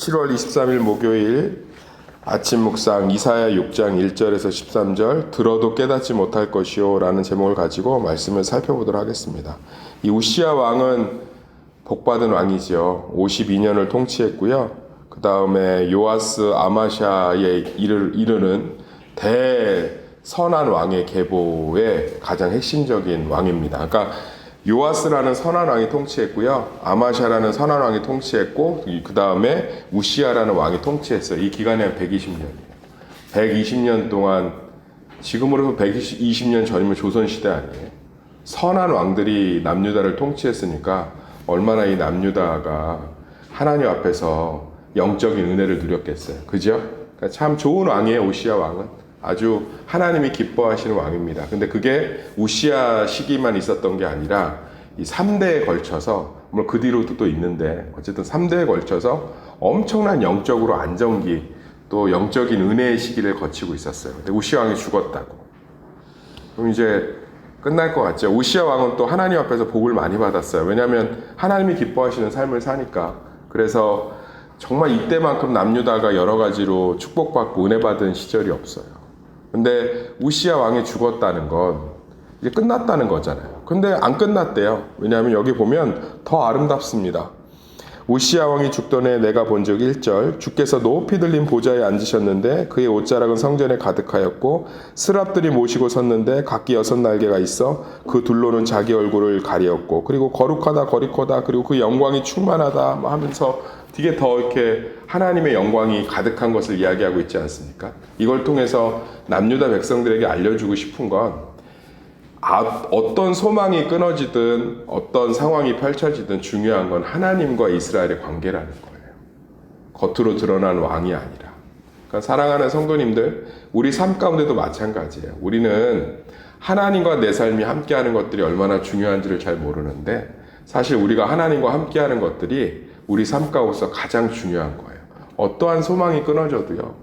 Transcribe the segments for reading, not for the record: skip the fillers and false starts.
7월 23일 목요일 아침 묵상 이사야 6장 1절에서 13절 들어도 깨닫지 못할 것이요 라는 제목을 가지고 말씀을 살펴보도록 하겠습니다. 이 우시야 왕은 복받은 왕이지요. 52년을 통치했고요. 그 다음에 요아스 아마샤에 이르는 대선한 왕의 계보의 가장 핵심적인 왕입니다. 그러니까 요아스라는 선한 왕이 통치했고요. 아마샤라는 선한 왕이 통치했고 그 다음에 우시야라는 왕이 통치했어요. 이 기간이 한 120년이에요. 120년 동안 지금으로서 120년 전이면 조선시대 아니에요. 선한 왕들이 남유다를 통치했으니까 얼마나 이 남유다가 하나님 앞에서 영적인 은혜를 누렸겠어요. 그죠? 그러니까 참 좋은 왕이에요. 우시야 왕은. 아주 하나님이 기뻐하시는 왕입니다. 근데 그게 우시야 시기만 있었던 게 아니라 이 3대에 걸쳐서, 물론 그 뒤로도 또 있는데 어쨌든 3대에 걸쳐서 엄청난 영적으로 안정기 또 영적인 은혜의 시기를 거치고 있었어요. 근데 우시야 왕이 죽었다고. 그럼 이제 끝날 것 같죠. 우시야 왕은 또 하나님 앞에서 복을 많이 받았어요. 왜냐하면 하나님이 기뻐하시는 삶을 사니까. 그래서 정말 이때만큼 남유다가 여러 가지로 축복받고 은혜 받은 시절이 없어요. 근데 우시야 왕이 죽었다는 건 이제 끝났다는 거잖아요. 근데 안 끝났대요. 왜냐하면 여기 보면 더 아름답습니다. 우시야 왕이 죽던 해 내가 본즉 1절 주께서 높이 들린 보좌에 앉으셨는데 그의 옷자락은 성전에 가득하였고 스랍들이 모시고 섰는데 각기 6날개가 있어 그 둘로는 자기 얼굴을 가리었고 그리고 거룩하다 거리코다 그리고 그 영광이 충만하다 하면서 되게 더 이렇게 하나님의 영광이 가득한 것을 이야기하고 있지 않습니까? 이걸 통해서 남유다 백성들에게 알려주고 싶은 건 어떤 소망이 끊어지든 어떤 상황이 펼쳐지든 중요한 건 하나님과 이스라엘의 관계라는 거예요. 겉으로 드러난 왕이 아니라. 그러니까 사랑하는 성도님들, 우리 삶 가운데도 마찬가지예요. 우리는 하나님과 내 삶이 함께하는 것들이 얼마나 중요한지를 잘 모르는데 사실 우리가 하나님과 함께하는 것들이 우리 삶 가운데서 가장 중요한 거예요. 어떠한 소망이 끊어져도요.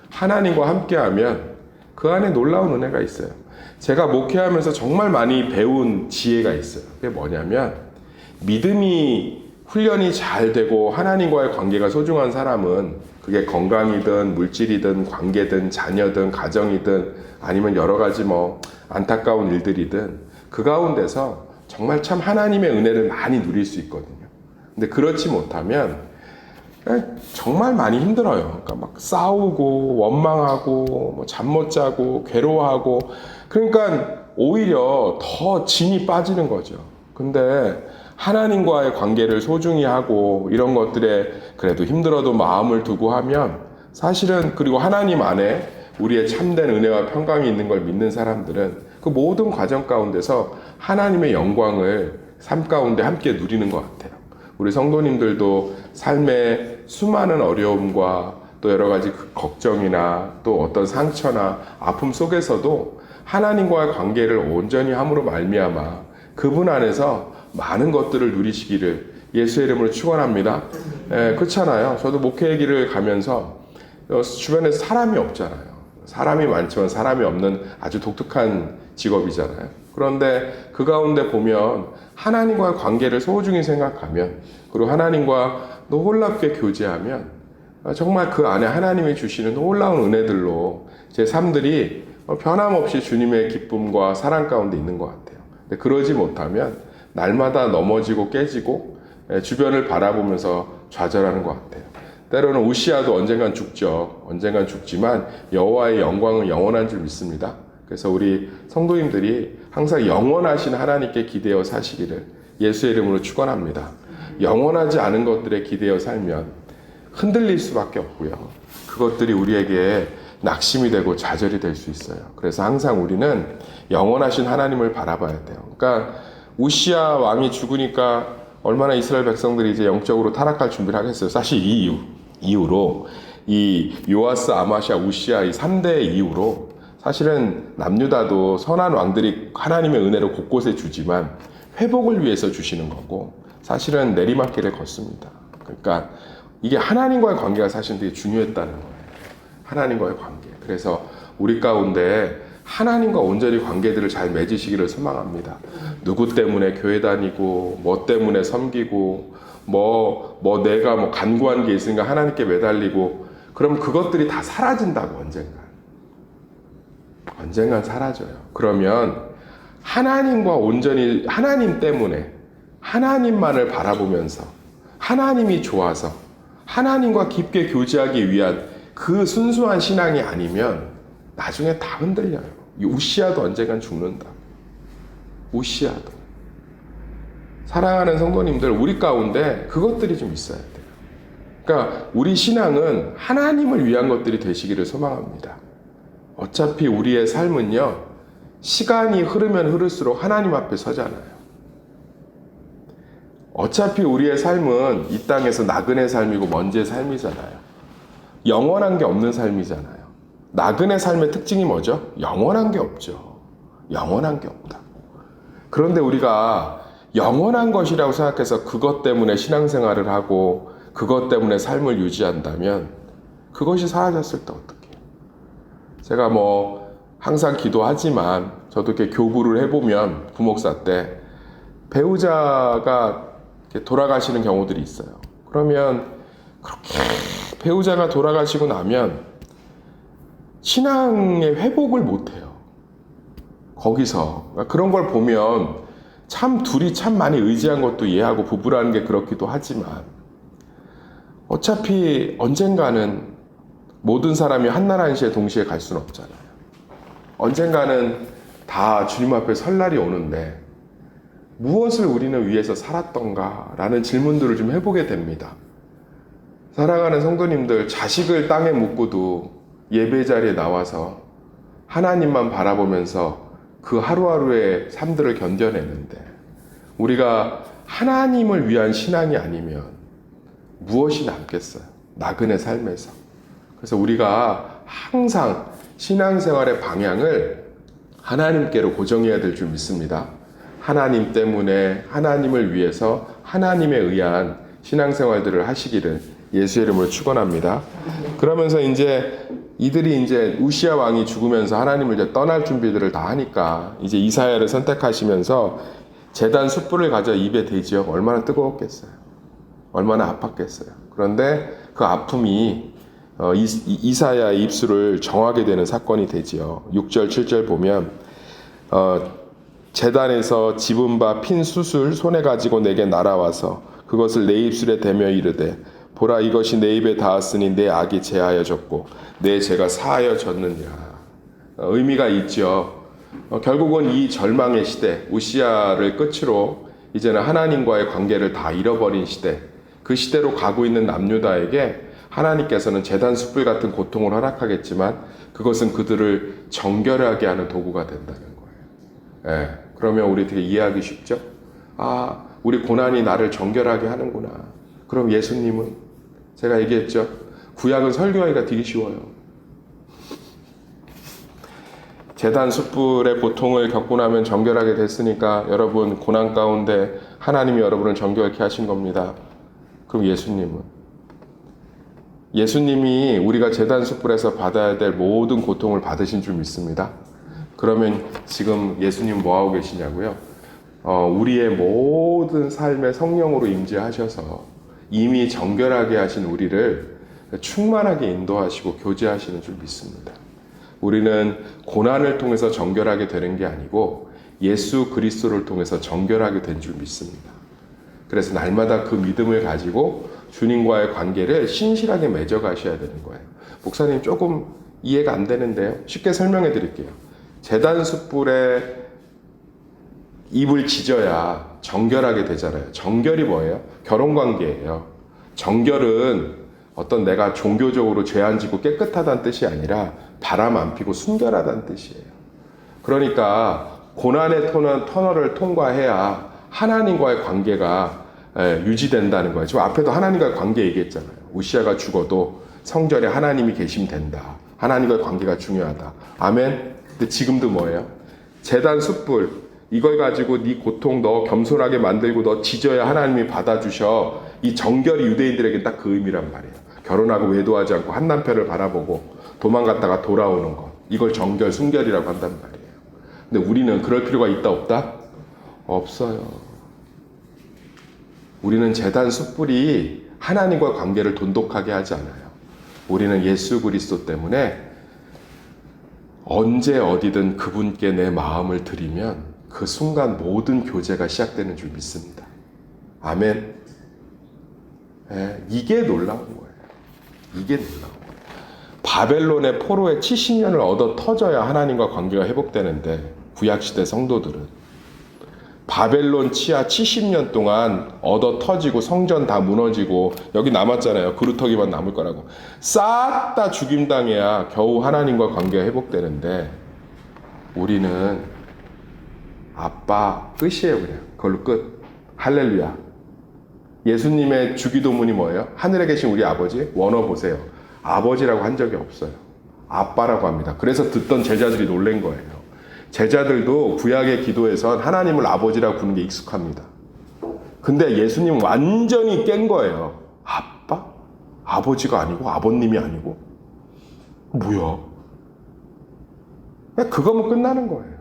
하나님과 함께하면 그 안에 놀라운 은혜가 있어요. 제가 목회하면서 정말 많이 배운 지혜가 있어요. 그게 뭐냐면 믿음이 훈련이 잘 되고 하나님과의 관계가 소중한 사람은 그게 건강이든 물질이든 관계든 자녀든 가정이든 아니면 여러 가지 안타까운 일들이든 그 가운데서 정말 참 하나님의 은혜를 많이 누릴 수 있거든요. 근데 그렇지 못하면 정말 많이 힘들어요. 그러니까 막 싸우고 원망하고 잠 못 자고 괴로워하고 그러니까 오히려 더 진이 빠지는 거죠. 근데 하나님과의 관계를 소중히 하고 이런 것들에 그래도 힘들어도 마음을 두고 하면 사실은 그리고 하나님 안에 우리의 참된 은혜와 평강이 있는 걸 믿는 사람들은 그 모든 과정 가운데서 하나님의 영광을 삶 가운데 함께 누리는 것 같아요. 우리 성도님들도 삶의 수많은 어려움과 또 여러 가지 걱정이나 또 어떤 상처나 아픔 속에서도 하나님과의 관계를 온전히 함으로 말미암아 그분 안에서 많은 것들을 누리시기를 예수의 이름으로 축원합니다. 그렇잖아요. 저도 목회의 길을 가면서 주변에 사람이 없잖아요. 사람이 많지만 사람이 없는 아주 독특한 직업이잖아요. 그런데 그 가운데 보면 하나님과의 관계를 소중히 생각하면 그리고 하나님과 놀랍게 교제하면 정말 그 안에 하나님이 주시는 놀라운 은혜들로 제 삶들이 변함없이 주님의 기쁨과 사랑 가운데 있는 것 같아요. 근데 그러지 못하면 날마다 넘어지고 깨지고 주변을 바라보면서 좌절하는 것 같아요. 때로는 우시야도 언젠간 죽죠. 언젠간 죽지만 여호와의 영광은 영원한 줄 믿습니다. 그래서 우리 성도님들이 항상 영원하신 하나님께 기대어 사시기를 예수의 이름으로 축원합니다. 영원하지 않은 것들에 기대어 살면 흔들릴 수밖에 없고요. 그것들이 우리에게 낙심이 되고 좌절이 될 수 있어요. 그래서 항상 우리는 영원하신 하나님을 바라봐야 돼요. 그러니까 우시야 왕이 죽으니까 얼마나 이스라엘 백성들이 이제 영적으로 타락할 준비를 하겠어요. 사실 이 이후로 이 요아스, 아마샤, 우시야 이 3대 이후로 사실은 남유다도 선한 왕들이 하나님의 은혜를 곳곳에 주지만 회복을 위해서 주시는 거고 사실은 내리막길을 걷습니다. 그러니까 이게 하나님과의 관계가 사실 되게 중요했다는 거예요. 하나님과의 관계. 그래서 우리 가운데 하나님과 온전히 관계들을 잘 맺으시기를 소망합니다. 누구 때문에 교회 다니고 뭐 때문에 섬기고 내가 간구한 게 있으니까 하나님께 매달리고, 그럼 그것들이 다 사라진다고, 언젠간 사라져요. 그러면 하나님과 온전히, 하나님 때문에, 하나님만을 바라보면서, 하나님이 좋아서, 하나님과 깊게 교제하기 위한 그 순수한 신앙이 아니면 나중에 다 흔들려요. 이 우시아도 언젠간 죽는다. 우시아도. 사랑하는 성도님들, 우리 가운데 그것들이 좀 있어야 돼요. 그러니까 우리 신앙은 하나님을 위한 것들이 되시기를 소망합니다. 어차피 우리의 삶은요, 시간이 흐르면 흐를수록 하나님 앞에 서잖아요. 어차피 우리의 삶은 이 땅에서 나그네 삶이고 먼지의 삶이잖아요. 영원한 게 없는 삶이잖아요. 나그네 삶의 특징이 뭐죠? 영원한 게 없죠. 영원한 게 없다. 그런데 우리가 영원한 것이라고 생각해서 그것 때문에 신앙생활을 하고 그것 때문에 삶을 유지한다면 그것이 사라졌을 때 어떡해요? 제가 항상 기도하지만 저도 이렇게 교구를 해보면 부목사 때 배우자가 돌아가시는 경우들이 있어요. 그러면 그렇게 배우자가 돌아가시고 나면 신앙의 회복을 못해요. 거기서 그런 걸 보면 참 둘이 참 많이 의지한 것도 이해하고 부부라는 게 그렇기도 하지만 어차피 언젠가는 모든 사람이 한날 한시에 동시에 갈 수는 없잖아요. 언젠가는 다 주님 앞에 설 날이 오는데 무엇을 우리는 위해서 살았던가 라는 질문들을 좀 해보게 됩니다. 사랑하는 성도님들, 자식을 땅에 묻고도 예배 자리에 나와서 하나님만 바라보면서 그 하루하루의 삶들을 견뎌내는데 우리가 하나님을 위한 신앙이 아니면 무엇이 남겠어요? 나그네 삶에서. 그래서 우리가 항상 신앙생활의 방향을 하나님께로 고정해야 될 줄 믿습니다. 하나님 때문에, 하나님을 위해서 하나님에 의한 신앙생활들을 하시기를 예수의 이름으로 축원합니다. 그러면서 이들이 우시아 왕이 죽으면서 하나님을 떠날 준비들을 다 하니까 이제 이사야를 선택하시면서 제단 숯불을 가져 입에 대지어 얼마나 뜨거웠겠어요. 얼마나 아팠겠어요. 그런데 그 아픔이 이사야의 입술을 정하게 되는 사건이 되지요. 6절 7절 보면 제단에서 집은 바 핀 숯을 손에 가지고 내게 날아와서 그것을 내 입술에 대며 이르되 보라, 이것이 내 입에 닿았으니 내 악이 제하여졌고 내 죄가 사하여졌느니라. 의미가 있죠. 결국은 이 절망의 시대, 우시아를 끝으로 이제는 하나님과의 관계를 다 잃어버린 시대, 그 시대로 가고 있는 남유다에게 하나님께서는 제단 숯불 같은 고통을 허락하겠지만 그것은 그들을 정결하게 하는 도구가 된다는 거예요. 예, 그러면 우리 되게 이해하기 쉽죠? 아, 우리 고난이 나를 정결하게 하는구나. 그럼 예수님은? 제가 얘기했죠. 구약은 설교하기가 되게 쉬워요. 제단 숯불의 고통을 겪고 나면 정결하게 됐으니까 여러분 고난 가운데 하나님이 여러분을 정결케 하신 겁니다. 그럼 예수님이 우리가 제단 숯불에서 받아야 될 모든 고통을 받으신 줄 믿습니다. 그러면 지금 예수님 뭐 하고 계시냐고요? 우리의 모든 삶에 성령으로 임재하셔서 이미 정결하게 하신 우리를 충만하게 인도하시고 교제하시는 줄 믿습니다. 우리는 고난을 통해서 정결하게 되는 게 아니고 예수 그리스도를 통해서 정결하게 된 줄 믿습니다. 그래서 날마다 그 믿음을 가지고 주님과의 관계를 신실하게 맺어 가셔야 되는 거예요. 목사님 조금 이해가 안 되는데요. 쉽게 설명해 드릴게요. 제단 숯불에 입을 지져야 정결하게 되잖아요. 정결이 뭐예요? 결혼관계예요. 정결은 어떤 내가 종교적으로 죄 안 짓고 깨끗하다는 뜻이 아니라 바람 안 피고 순결하다는 뜻이에요. 그러니까 고난의 터널을 통과해야 하나님과의 관계가 유지된다는 거예요. 저 앞에도 하나님과의 관계 얘기했잖아요. 우시아가 죽어도 성전에 하나님이 계시면 된다. 하나님과의 관계가 중요하다. 아멘. 근데 지금도 뭐예요? 제단 숯불 이걸 가지고 네 고통 너 겸손하게 만들고 너 지져야 하나님이 받아주셔. 이 정결이 유대인들에게 딱 그 의미란 말이에요. 결혼하고 외도하지 않고 한 남편을 바라보고 도망갔다가 돌아오는 것. 이걸 정결, 순결이라고 한단 말이에요. 근데 우리는 그럴 필요가 있다 없다? 없어요. 우리는 제단 숯불이 하나님과 관계를 돈독하게 하지 않아요. 우리는 예수 그리스도 때문에 언제 어디든 그분께 내 마음을 드리면 그 순간 모든 교제가 시작되는 줄 믿습니다. 아멘. 이게 놀라운 거예요. 이게 놀라운 거예요. 바벨론의 포로에 70년을 얻어 터져야 하나님과 관계가 회복되는데 구약시대 성도들은 바벨론 치하 70년 동안 얻어 터지고 성전 다 무너지고 여기 남았잖아요. 그루터기만 남을 거라고. 싹 다 죽임당해야 겨우 하나님과 관계가 회복되는데 우리는 아빠 끝이에요. 그냥 그걸로 끝. 할렐루야. 예수님의 주기도문이 뭐예요? 하늘에 계신 우리 아버지 원어 보세요. 아버지라고 한 적이 없어요. 아빠라고 합니다. 그래서 듣던 제자들이 놀란 거예요. 제자들도 구약의 기도에선 하나님을 아버지라고 부르는 게 익숙합니다. 근데 예수님 완전히 깬 거예요. 아빠? 아버지가 아니고 아버님이 아니고? 뭐야? 그냥 그거면 끝나는 거예요.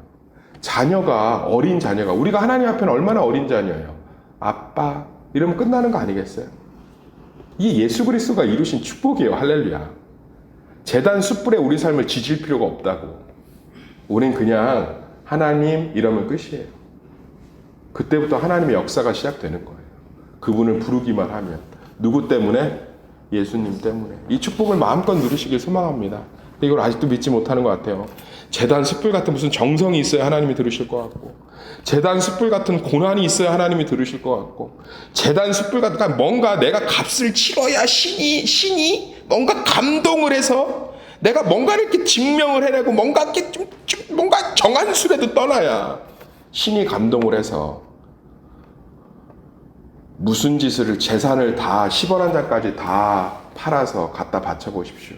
자녀가, 어린 자녀가, 우리가 하나님 앞에는 얼마나 어린 자녀예요. 아빠 이러면 끝나는 거 아니겠어요? 이게 예수 그리스도가 이루신 축복이에요. 할렐루야. 제단 숯불에 우리 삶을 지질 필요가 없다고. 우린 그냥 하나님 이러면 끝이에요. 그때부터 하나님의 역사가 시작되는 거예요. 그분을 부르기만 하면. 누구 때문에? 예수님 때문에. 이 축복을 마음껏 누리시길 소망합니다. 근데 이걸 아직도 믿지 못하는 것 같아요. 제단 숯불 같은 무슨 정성이 있어야 하나님이 들으실 것 같고, 제단 숯불 같은 고난이 있어야 하나님이 들으실 것 같고, 제단 숯불 같은 뭔가 내가 값을 치러야 신이 뭔가 감동을 해서 내가 뭔가를 이렇게 증명을 해내고 뭔가 이렇게 뭔가 정한 수라도 떠나야 신이 감동을 해서 무슨 짓을 재산을 다 10원 한 장까지 다 팔아서 갖다 바쳐 보십시오.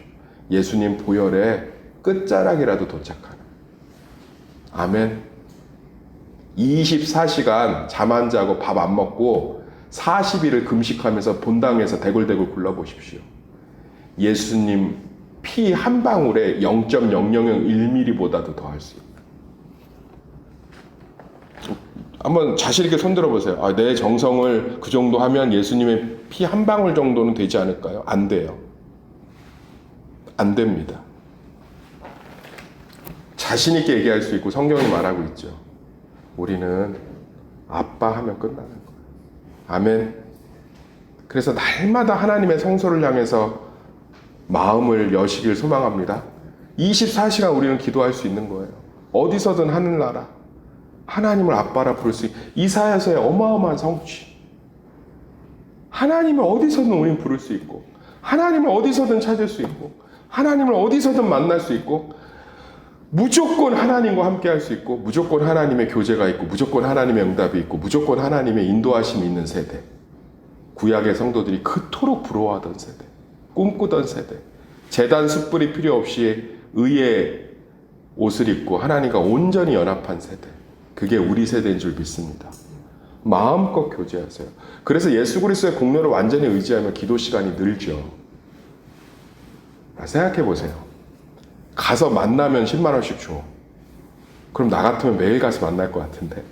예수님 보혈의 끝자락이라도 도착하는. 아멘. 24시간 잠 안 자고 밥 안 먹고 40일을 금식하면서 본당에서 대굴대굴 굴러보십시오. 예수님 피 한 방울에 0.0001mm보다도 더 할 수 있어요. 한번 자신 있게 손들어 보세요. 내 정성을 그 정도 하면 예수님의 피 한 방울 정도는 되지 않을까요? 안 돼요. 안 됩니다. 자신 있게 얘기할 수 있고 성경이 말하고 있죠. 우리는 아빠 하면 끝나는 거예요. 아멘. 그래서 날마다 하나님의 성소를 향해서 마음을 여시길 소망합니다. 24시간 우리는 기도할 수 있는 거예요. 어디서든 하늘나라 하나님을 아빠라 부를 수 있는 이사야서의 어마어마한 성취. 하나님을 어디서든 우리는 부를 수 있고, 하나님을 어디서든 찾을 수 있고, 하나님을 어디서든 만날 수 있고, 무조건 하나님과 함께 할 수 있고, 무조건 하나님의 교제가 있고, 무조건 하나님의 응답이 있고, 무조건 하나님의 인도하심이 있는 세대. 구약의 성도들이 그토록 부러워하던 세대, 꿈꾸던 세대. 제단 숯불이 필요 없이 의의 옷을 입고 하나님과 온전히 연합한 세대. 그게 우리 세대인 줄 믿습니다. 마음껏 교제하세요. 그래서 예수 그리스도의 공로를 완전히 의지하면 기도 시간이 늘죠. 생각해 보세요. 가서 만나면 10만 원씩 줘. 그럼 나 같으면 매일 가서 만날 것 같은데.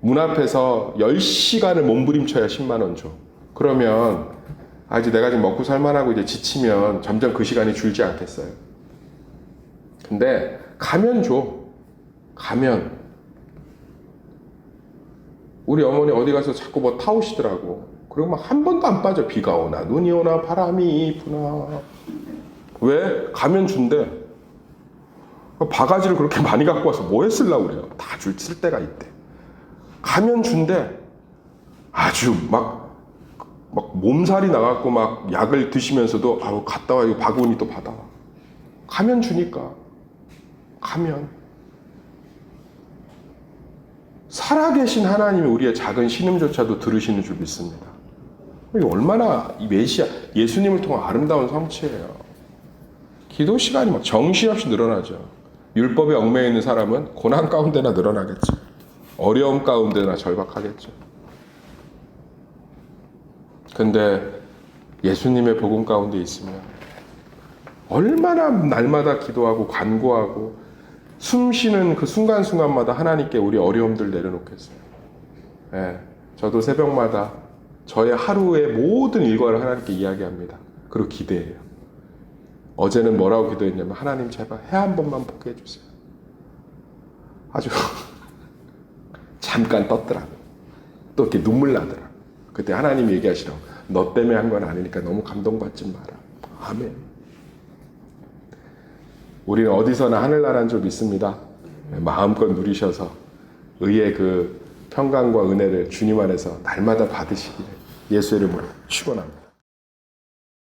문 앞에서 10시간을 몸부림쳐야 10만 원 줘. 그러면 이제 내가 지금 먹고 살만하고 이제 지치면 점점 그 시간이 줄지 않겠어요? 근데 가면 줘. 가면. 우리 어머니 어디 가서 자꾸 뭐 타오시더라고. 그리고 막 한 번도 안 빠져. 비가 오나 눈이 오나 바람이 부나. 왜? 가면 준대. 바가지를 그렇게 많이 갖고 와서 뭐 했으려고 그래요? 다 쓸 때가 있대. 가면 준대. 아주 막 몸살이 나갖고 막 약을 드시면서도 갔다 와. 이거 바구니 또 받아와. 가면 주니까. 가면. 살아계신 하나님이 우리의 작은 신음조차도 들으시는 줄 믿습니다. 이게 얼마나 이 메시아, 예수님을 통한 아름다운 성취예요. 기도 시간이 막 정신없이 늘어나죠. 율법에 얽매여 있는 사람은 고난 가운데나 늘어나겠죠. 어려움 가운데나 절박하겠죠. 근데 예수님의 복음 가운데 있으면 얼마나 날마다 기도하고 간구하고 숨 쉬는 그 순간순간마다 하나님께 우리 어려움들 내려놓겠어요. 예, 저도 새벽마다 저의 하루의 모든 일과를 하나님께 이야기합니다. 그리고 기대해요. 어제는 뭐라고 기도했냐면 하나님 제발 해 한 번만 보게 해주세요. 아주 잠깐 떴더라고. 또 이렇게 눈물 나더라고. 그때 하나님 얘기하시라고. 너 때문에 한 건 아니니까 너무 감동받지 마라. 아멘. 우리는 어디서나 하늘나라인 줄 믿습니다. 마음껏 누리셔서 의의 그 평강과 은혜를 주님 안에서 날마다 받으시기를 예수 이름으로 축원합니다.